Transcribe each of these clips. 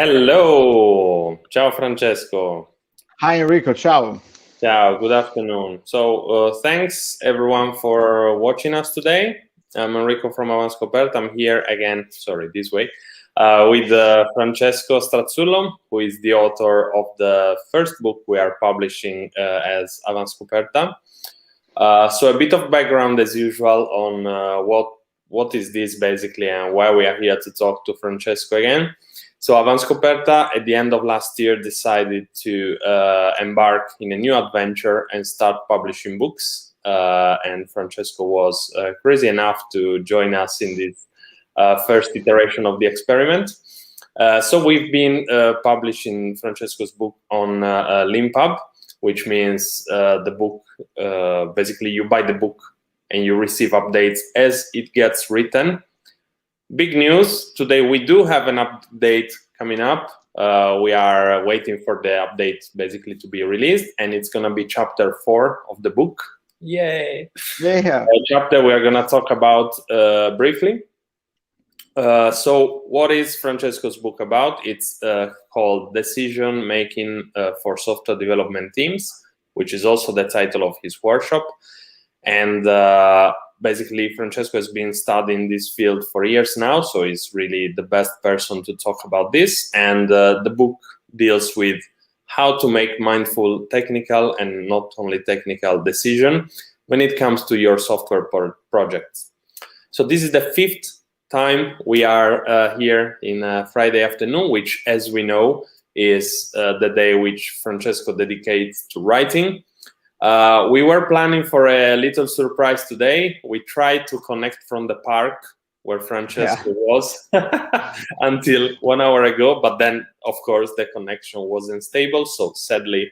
Hello, ciao Francesco. Hi Enrico, ciao. Ciao, good afternoon. So thanks everyone for watching us today. I'm Enrico from Avanscoperta. I'm here again, this way, with Francesco Strazzullo, who is the author of the first book we are publishing as Avanscoperta. So a bit of background as usual on what is this basically and why we are here to talk to Francesco again. So Avanscoperta at the end of last year decided to embark in a new adventure and start publishing books. And Francesco was crazy enough to join us in this first iteration of the experiment. So we've been publishing Francesco's book on LeanPub, which means the book, basically you buy the book and you receive updates as it gets written. Big news, today we do have an update coming up. We are waiting for the update basically to be released, and it's going to be chapter 4 of the book. Yay! Yeah. Chapter we are going to talk about briefly. So what is Francesco's book about? It's called Decision Making for Software Development Teams, which is also the title of his workshop. And basically, Francesco has been studying this field for years now, so he's really the best person to talk about this. And the book deals with how to make mindful technical and not only technical decision when it comes to your software projects. So this is the 5th time we are here in Friday afternoon, which, as we know, is the day which Francesco dedicates to writing. We were planning for a little surprise today. We tried to connect from the park where Francesco was until 1 hour ago, but then, of course, the connection wasn't stable. So sadly,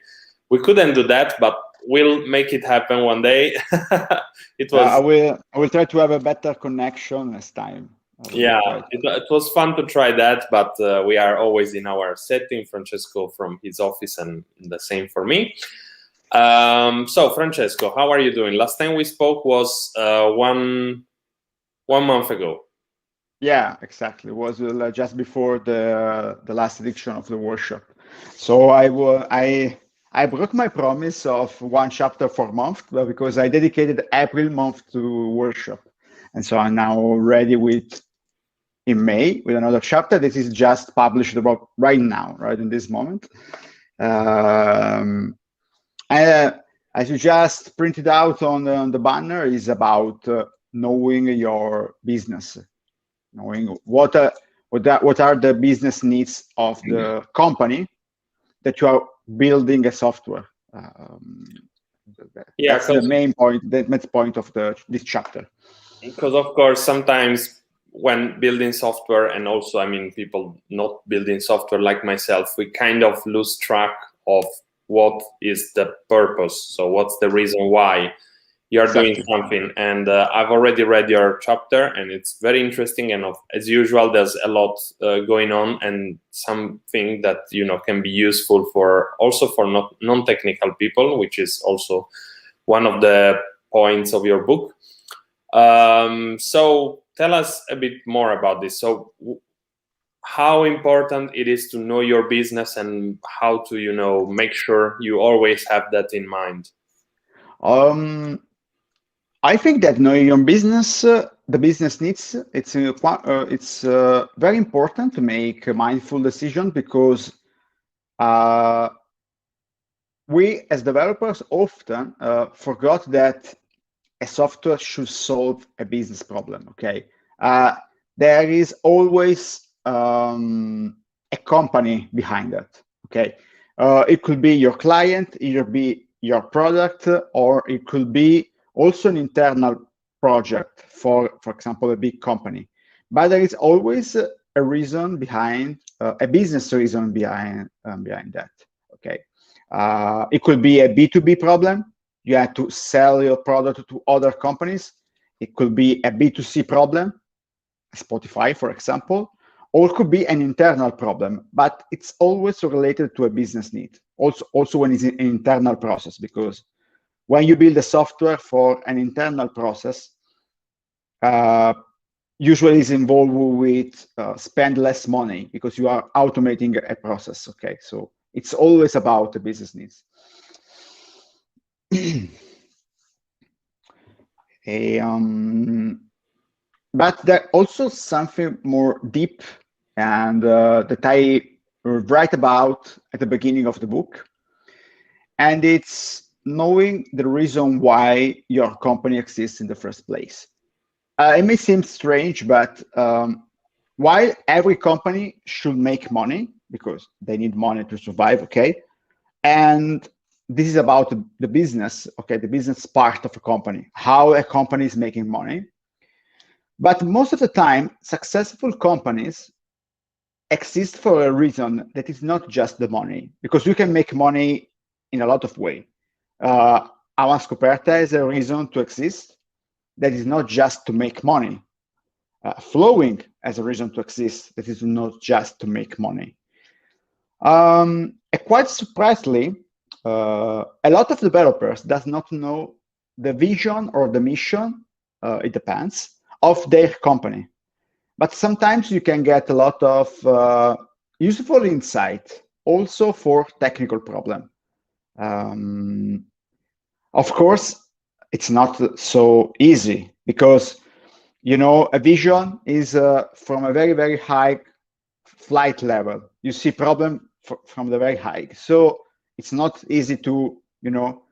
we couldn't do that, but we'll make it happen one day. It was. I will try to have a better connection next time. Yeah, it was fun to try that, but we are always in our setting. Francesco from his office, and the same for me. So Francesco, how are you doing? Last time we spoke was 1 month ago. Yeah, exactly. It was just before the last edition of the workshop. So I broke my promise of 1 chapter per month, because I dedicated April month to workshop, and so I'm now ready in May with another chapter. This is just published about right now, right in this moment. As you just printed out on the banner, is about knowing your business, knowing what are the business needs of the company that you are building a software. That's the main point, the main point of this chapter. Because of course, sometimes when building software, and also, I mean, people not building software like myself, we kind of lose track of what is the purpose. So what's the reason why you're doing something? And I've already read your chapter, and it's very interesting. And as usual, there's a lot going on, and something that can be useful for non-technical people, which is also one of the points of your book. So tell us a bit more about this. So how important it is to know your business, and how to make sure you always have that in mind. I think that knowing your business, the business needs, it's very important to make a mindful decision, because we as developers often forgot that a software should solve a business problem. Okay, there is always a company behind that. Okay, it could be your client, either be your product, or it could be also an internal project for example, a big company. But there is always a reason behind, a business reason behind that. Okay, it could be a B2B problem. You have to sell your product to other companies. It could be a B2C problem, Spotify, for example. Or it could be an internal problem, but it's always related to a business need. Also when it's an internal process, because when you build a software for an internal process, usually is involved with spend less money because you are automating a process. Okay, so it's always about the business needs. But there's also something more deep, and that I write about at the beginning of the book, and it's knowing the reason why your company exists in the first place. It may seem strange, but while every company should make money because they need money to survive, okay, and this is about the business, okay, the business part of a company, how a company is making money. But most of the time, successful companies exist for a reason that is not just the money, because you can make money in a lot of ways. Avanscoperta is a reason to exist that is not just to make money. Flowing as a reason to exist that is not just to make money. Quite surprisingly, a lot of developers does not know the vision or the mission, it depends, of their company. But sometimes you can get a lot of useful insight also for technical problem. Of course, it's not so easy because, you know, a vision is from a very, very high flight level. You see problem from the very high. So it's not easy to, you know,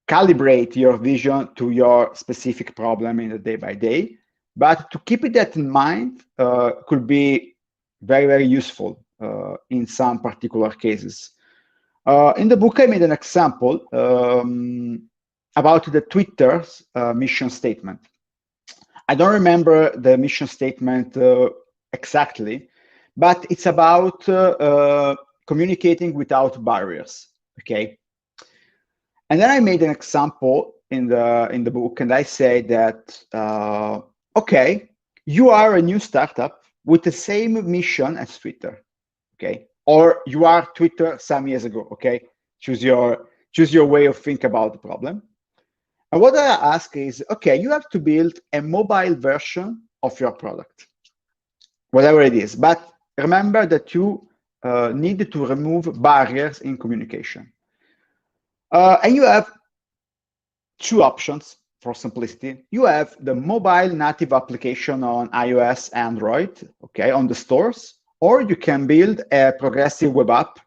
calibrate your vision to your specific problem in the day by day. But to keep that in mind could be very, very useful in some particular cases. In the book, I made an example about the Twitter's mission statement. I don't remember the mission statement exactly, but it's about communicating without barriers, okay? And then I made an example in the book, and I say that, okay, you are a new startup with the same mission as Twitter, okay? Or you are Twitter some years ago, okay? Choose your way of thinking about the problem. And what I ask is, okay, you have to build a mobile version of your product, whatever it is. But remember that you need to remove barriers in communication. And you have two options for simplicity. You have the mobile native application on iOS, Android, okay, on the stores, or you can build a progressive web app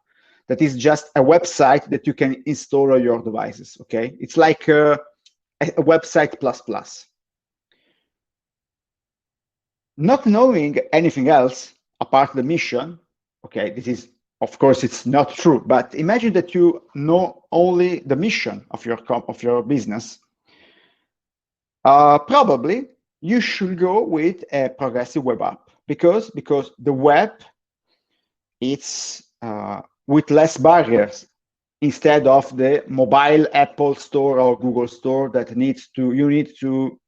that is just a website that you can install on your devices, okay? It's like a website plus. Not knowing anything else apart the mission, okay, this is, of course, it's not true, but imagine that you know only the mission of your business. Probably you should go with a progressive web app because the web, it's with less barriers instead of the mobile Apple Store or Google Store that you need to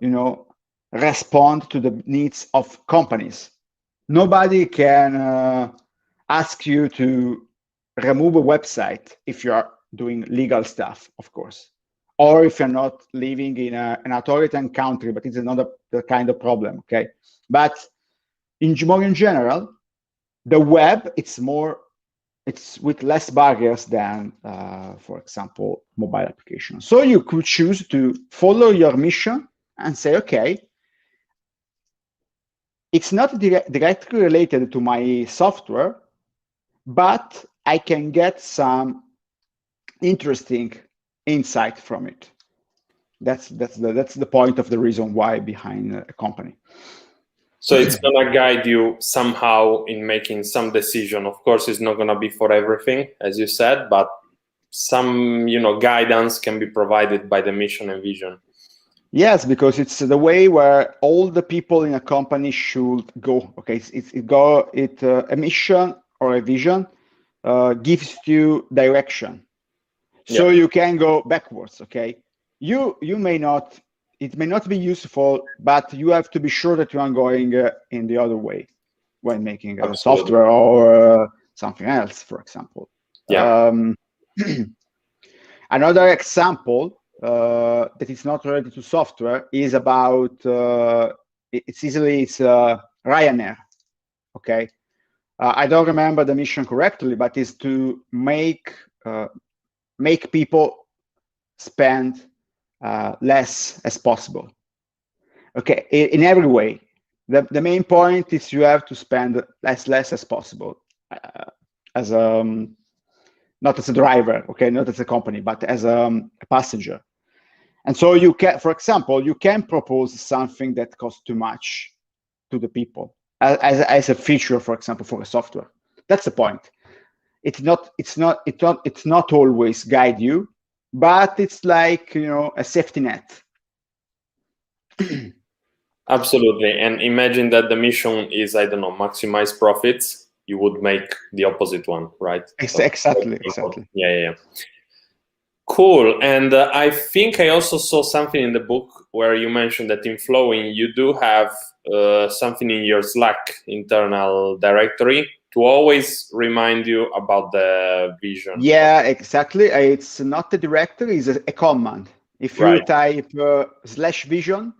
you know, respond to the needs of companies. Nobody can ask you to remove a website if you are doing legal stuff, of course, or if you're not living in an authoritarian country, but it's another kind of problem, okay? But more in general, the web, it's with less barriers than, for example, mobile applications. So you could choose to follow your mission and say, okay, it's not directly related to my software, but I can get some interesting insight from it. That's the point of the reason why behind a company. So it's gonna guide you somehow in making some decision. Of course, it's not gonna be for everything, as you said, but some, you know, guidance can be provided by the mission and vision. Yes, because it's the way where all the people in a company should go. Okay, a mission or a vision gives you direction, so you can go backwards. Okay, you may not. It may not be useful, but you have to be sure that you are going in the other way when making a software or something else, for example. Yeah. Another example that is not related to software is about it's Ryanair. Okay, I don't remember the mission correctly, but it's to make people spend less as possible. Okay, in every way. The main point is you have to spend less as possible as not as a driver, okay, not as a company, but as a passenger. And so you can, for example, you can propose something that costs too much to the people as a feature, for example, for a software. That's the point. It's not always guide you, but it's like, you know, a safety net. Absolutely. And imagine that the mission is, I don't know, maximize profits. You would make the opposite one, right? Exactly. Yeah. Cool. And I think I also saw something in the book where you mentioned that in Flowing, you do have something in your Slack internal directory to always remind you about the vision. Yeah, exactly. It's not a directory, it's a command. If you type /vision,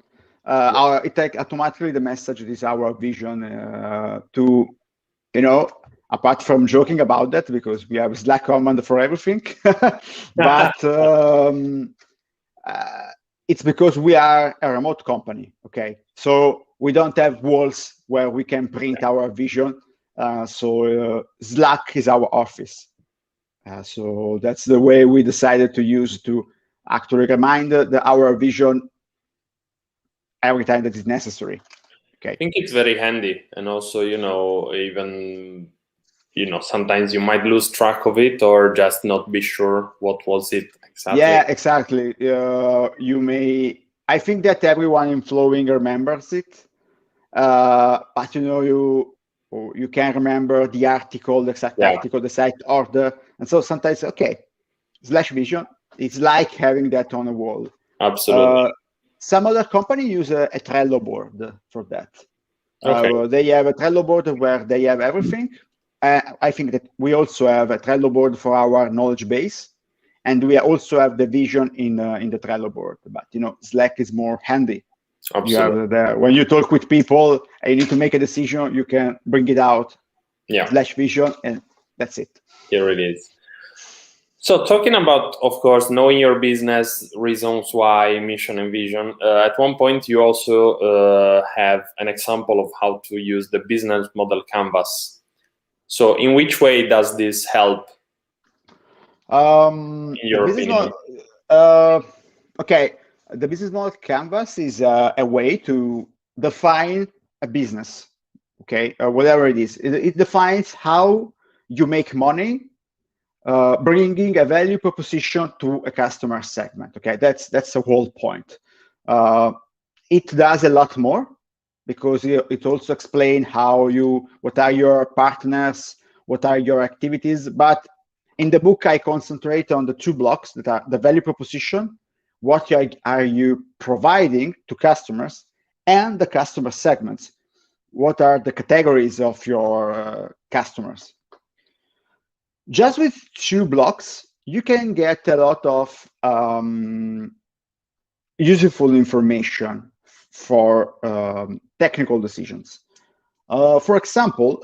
it automatically the message is our vision to, you know, apart from joking about that, because we have Slack command for everything, but it's because we are a remote company, okay? So we don't have walls where we can print our vision. So Slack is our office. So that's the way we decided to use to actually remind our vision every time that is necessary. Okay. I think it's very handy. And also, you know, even, you know, sometimes you might lose track of it or just not be sure what was it exactly. Yeah, exactly. You may, I think that everyone in Flowing remembers it, but you know, you can remember the article, the exact article, the site order. And so sometimes, okay, /vision, it's like having that on a wall. Absolutely. Some other company use a Trello board for that. Okay. They have a Trello board where they have everything. I think that we also have a Trello board for our knowledge base, and we also have the vision in the Trello board. But you know, Slack is more handy. Absolutely. You have when you talk with people and you need to make a decision, you can bring it out. Yeah. /vision, and that's it. Here it is. So talking about, of course, knowing your business, reasons why, mission and vision, at one point you also have an example of how to use the business model canvas. So in which way does this help? In your opinion? Okay, the business model canvas is a way to define a business, okay, whatever it is. It defines how you make money, bringing a value proposition to a customer segment. Okay, that's the whole point. It does a lot more because it also explains what are your partners, what are your activities. But in the book, I concentrate on the two blocks that are the value proposition, what are you providing to customers, and the customer segments. What are the categories of your customers? Just with two blocks, you can get a lot of useful information for technical decisions. For example,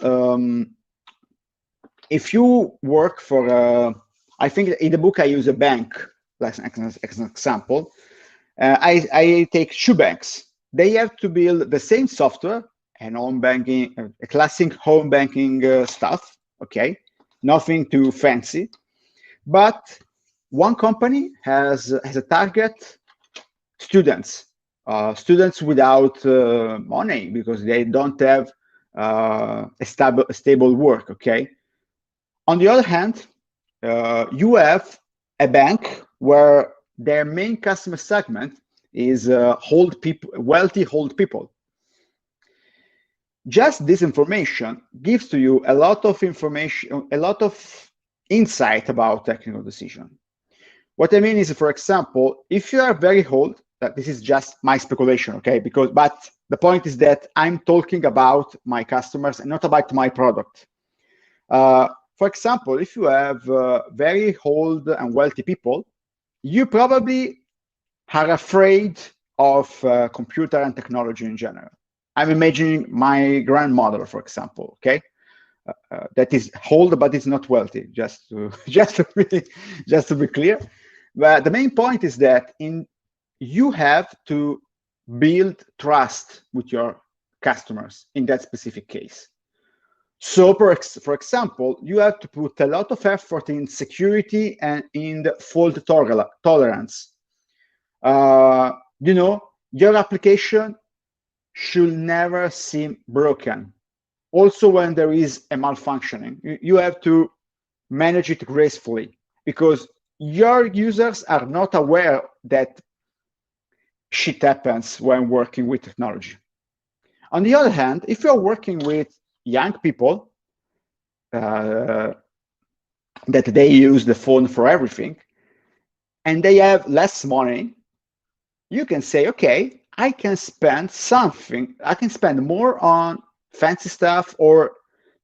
if you work for, I think in the book I use a bank as an example. I take two banks. They have to build the same software and home banking, a classic home banking stuff, okay? Nothing too fancy, but one company has a target students without money because they don't have a stable work. Okay. On the other hand, you have a bank where their main customer segment is wealthy old people. Just this information gives to you a lot of information, a lot of insight about technical decision. What I mean is, for example, if you are very old, that this is just my speculation, okay? But the point is that I'm talking about my customers and not about my product. For example, if you have very old and wealthy people, you probably are afraid of computer and technology in general. I'm imagining my grandmother, for example, okay? That is old, but it's not wealthy, just to, just to be clear. But the main point is that you have to build trust with your customers in that specific case. So, for example, you have to put a lot of effort in security and in the fault tolerance. You know, your application should never seem broken. Also, when there is a malfunctioning, you have to manage it gracefully, because your users are not aware that shit happens when working with technology. On the other hand, if you're working with young people that they use the phone for everything and they have less money, you can say, okay, I can spend more on fancy stuff, or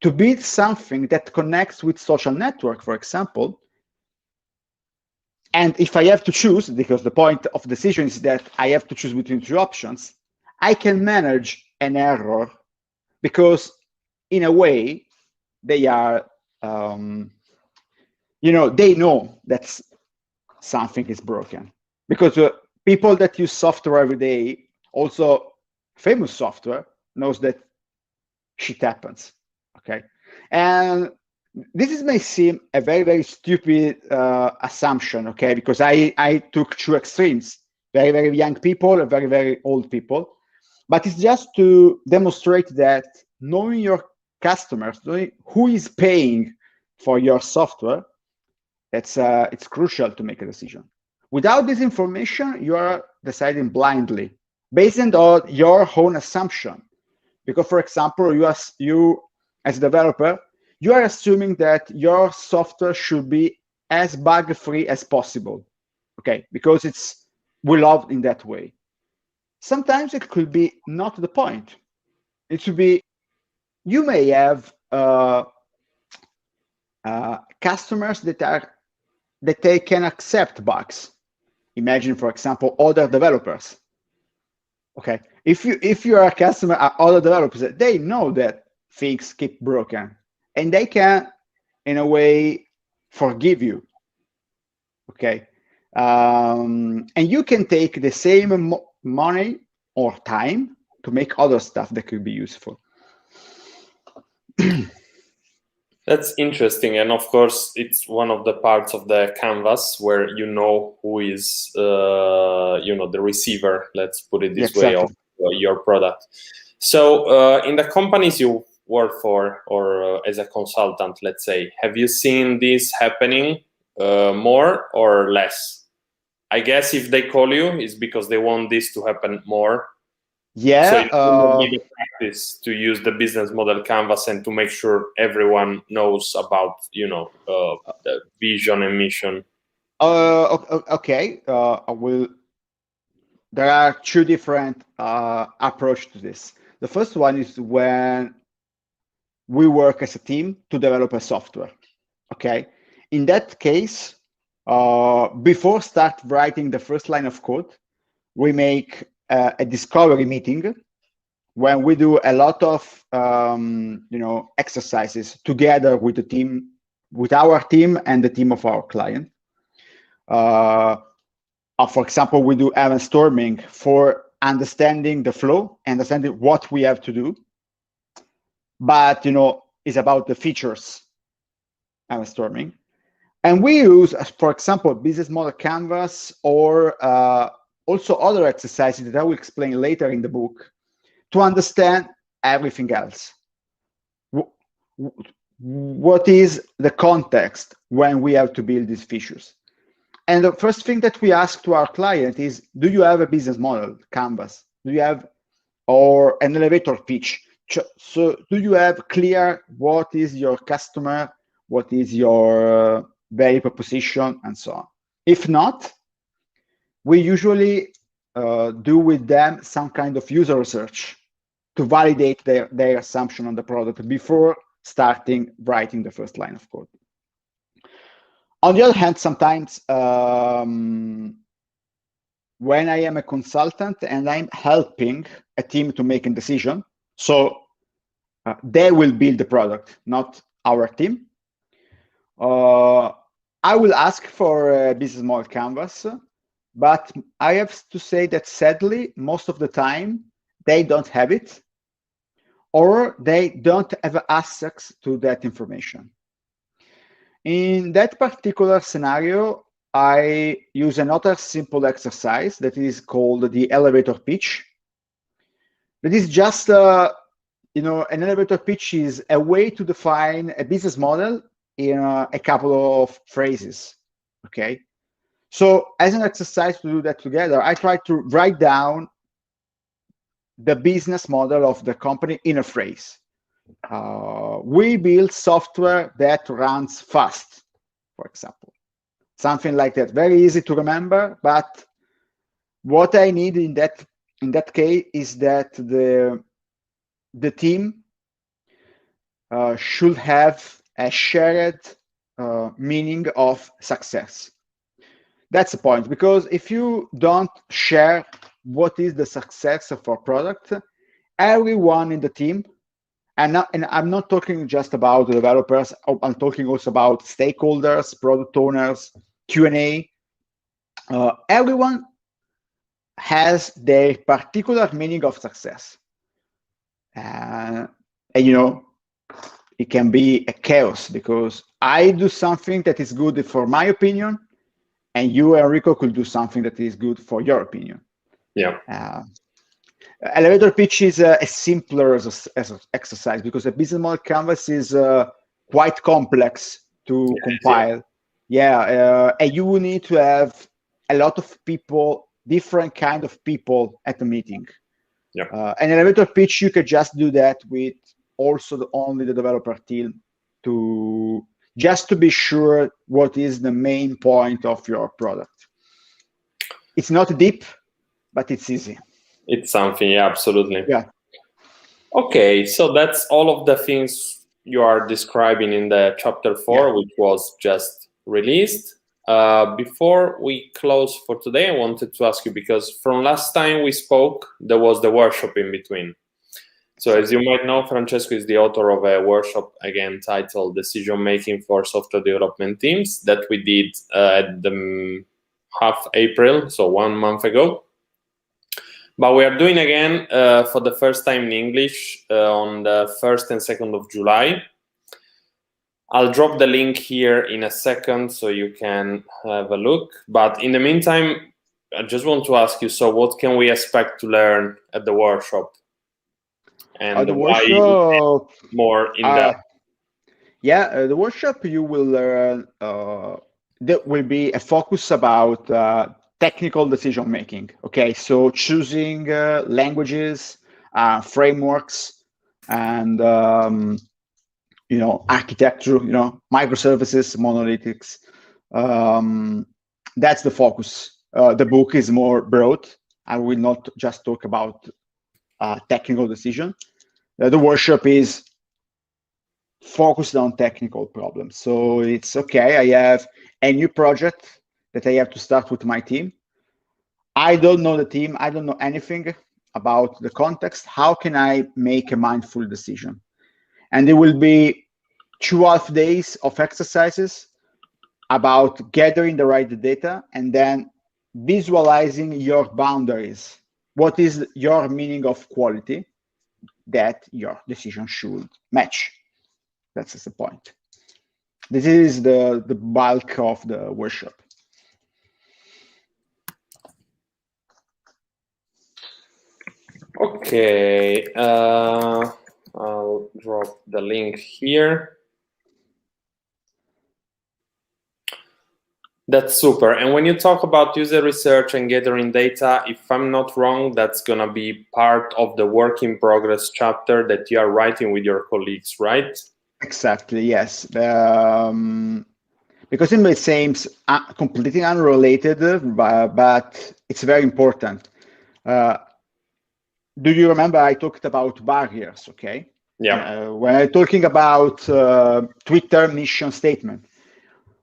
to build something that connects with social network, for example. And if I have to choose, because the point of decision is that I have to choose between two options, I can manage an error, because in a way they are, you know, they know that something is broken, because people that use software every day, also famous software, knows that shit happens, okay? And this may seem a very, very stupid assumption, okay? Because I took two extremes, very, very young people and very, very old people. But it's just to demonstrate that knowing your customers, knowing who is paying for your software, it's crucial to make a decision. Without this information, you are deciding blindly, based on your own assumption. Because, for example, you as a developer, you are assuming that your software should be as bug-free as possible, okay? Because we love in that way. Sometimes it could be not the point. It should be, you may have customers that they can accept bugs. Imagine, for example, other developers. Okay, if you are a customer at other developers, they know that things keep broken, and they can, in a way, forgive you. Okay, and you can take the same money or time to make other stuff that could be useful. That's interesting, and of course, it's one of the parts of the canvas where you know who is, you know, the receiver. Let's put it this way, of your product. So, in the companies you work for, or as a consultant, let's say, have you seen this happening more or less? I guess if they call you, it's because they want this to happen more. Yeah. So it will be the practice to use the business model canvas and to make sure everyone knows about, you know, the vision and mission. Okay. There are two different approaches to this. The first one is when we work as a team to develop a software. Okay. In that case, before start writing the first line of code, we make a discovery meeting when we do a lot of you know, exercises together with the team, with our team and the team of our client. For example, we do Avanstorming for understanding the flow, understanding what we have to do. But, you know, it's about the features, Avanstorming. And we use, for example, business model canvas, or also other exercises that I will explain later in the book, to understand everything else. What is the context when we have to build these features? And the first thing that we ask to our client is, do you have a business model canvas? Do you have, or an elevator pitch? So do you have clear what is your customer, what is your value proposition, and so on? If not, we usually do with them some kind of user research to validate their assumption on the product before starting writing the first line of code. On the other hand, sometimes when I am a consultant and I'm helping a team to make a decision. So they will build the product, not our team. I will ask for a business model canvas, but I have to say that sadly, most of the time, they don't have it, or they don't have access to that information. In that particular scenario, I use another simple exercise that is called the elevator pitch. That is just, an elevator pitch is a way to define a business model in a couple of phrases, okay? So as an exercise to do that together, I try to write down the business model of the company in a phrase. We build software that runs fast, for example. Something like that, very easy to remember, but what I need in that case is that the team should have a shared meaning of success. That's the point, because if you don't share what is the success of our product, everyone in the team, and I'm not talking just about the developers, I'm talking also about stakeholders, product owners, Q&A, everyone has their particular meaning of success. And it can be a chaos, because I do something that is good for my opinion, and you, Enrico, could do something that is good for your opinion. Yeah. Elevator pitch is a simpler exercise, because a business model canvas is quite complex to compile. And you will need to have a lot of people, different kind of people at the meeting. An elevator pitch, you could just do that with also only the developer team, just to be sure what is the main point of your product. It's not deep, but it's easy. It's something, absolutely. Yeah. Okay, so that's all of the things you are describing in the chapter 4, which was just released. Before we close for today, I wanted to ask you, because from last time we spoke, there was the workshop in between. So as you might know, Francesco is the author of a workshop, again, titled Decision Making for Software Development Teams, that we did at the half April, so 1 month ago. But we are doing again for the first time in English on the 1st and 2nd of July. I'll drop the link here in a second so you can have a look. But in the meantime, I just want to ask you, so what can we expect to learn at the workshop? And the why workshop, more in depth? The workshop, you will learn, there will be a focus about technical decision making. Okay, so choosing languages, frameworks, and architecture, microservices, monolithics. That's the focus. The book is more broad. I will not just talk about technical decision. The workshop is focused on technical problems. So it's okay. I have a new project that I have to start with my team. I don't know the team. I don't know anything about the context. How can I make a mindful decision? And there will be 2.5 days of exercises about gathering the right data and then visualizing your boundaries. What is your meaning of quality that your decision should match? That's the point. This is the bulk of the workshop. Okay, I'll drop the link here. That's super. And when you talk about user research and gathering data, if I'm not wrong, that's going to be part of the work in progress chapter that you are writing with your colleagues, right? Exactly, yes. Because it may seem completely unrelated, but it's very important. Do you remember I talked about barriers, okay? Yeah. When I'm talking about Twitter mission statement.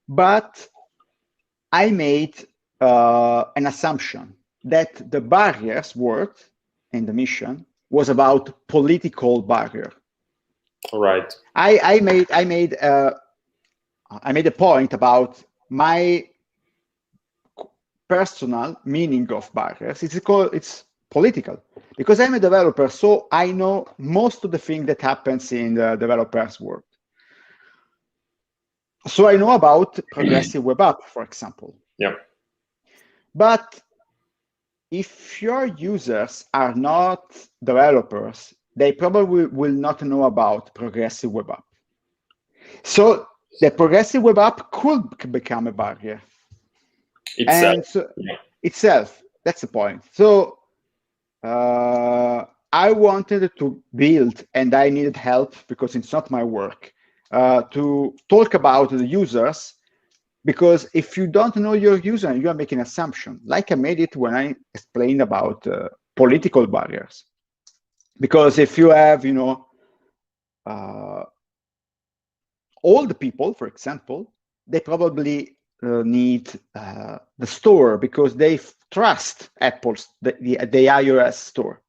But I made an assumption that the barriers word in the mission was about political barrier. Right. I made a point about my personal meaning of barriers. It's political, because I'm a developer, so I know most of the things that happens in the developers world. So I know about progressive web app, for example. Yeah. But if your users are not developers, they probably will not know about progressive web app. So the progressive web app could become a barrier. And so, itself, that's the point. So I wanted to build, and I needed help because it's not my work, to talk about the users, because if you don't know your user, you are making an assumption, like I made it when I explained about political barriers. Because if you have, old people, for example, they probably need the store because they trust Apple's, the iOS store.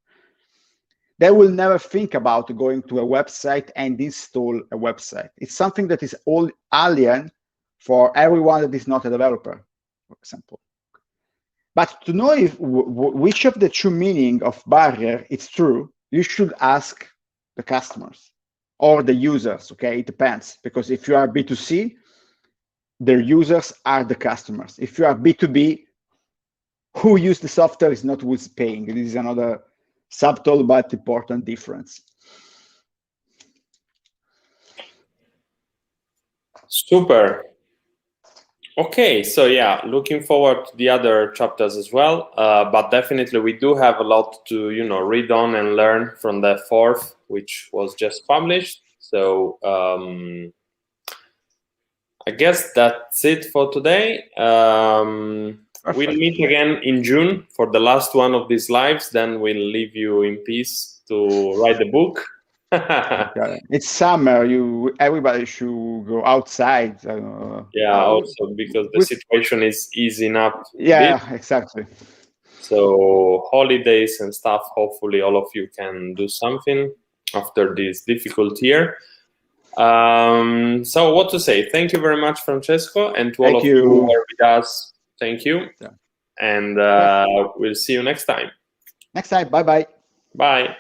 They will never think about going to a website and install a website. It's something that is all alien for everyone that is not a developer, for example. But to know if which of the two meaning of barrier is true, you should ask the customers or the users, okay? It depends, because if you are B2C, their users are the customers. If you are B2B, who use the software is not who's paying. This is another subtle but important difference. Super. Okay, so yeah, looking forward to the other chapters as well. But definitely, we do have a lot to read on and learn from the fourth, which was just published. So I guess that's it for today. We'll meet again in June for the last one of these lives. Then we'll leave you in peace to write the book. Okay. It's summer. Everybody should go outside. Yeah, also because the situation is easing up. Yeah, exactly. So holidays and stuff. Hopefully, all of you can do something after this difficult year. So what to say? Thank you very much, Francesco, and to all of you who are with us. Thank you, and we'll see you next time. Next time. Bye-bye. Bye.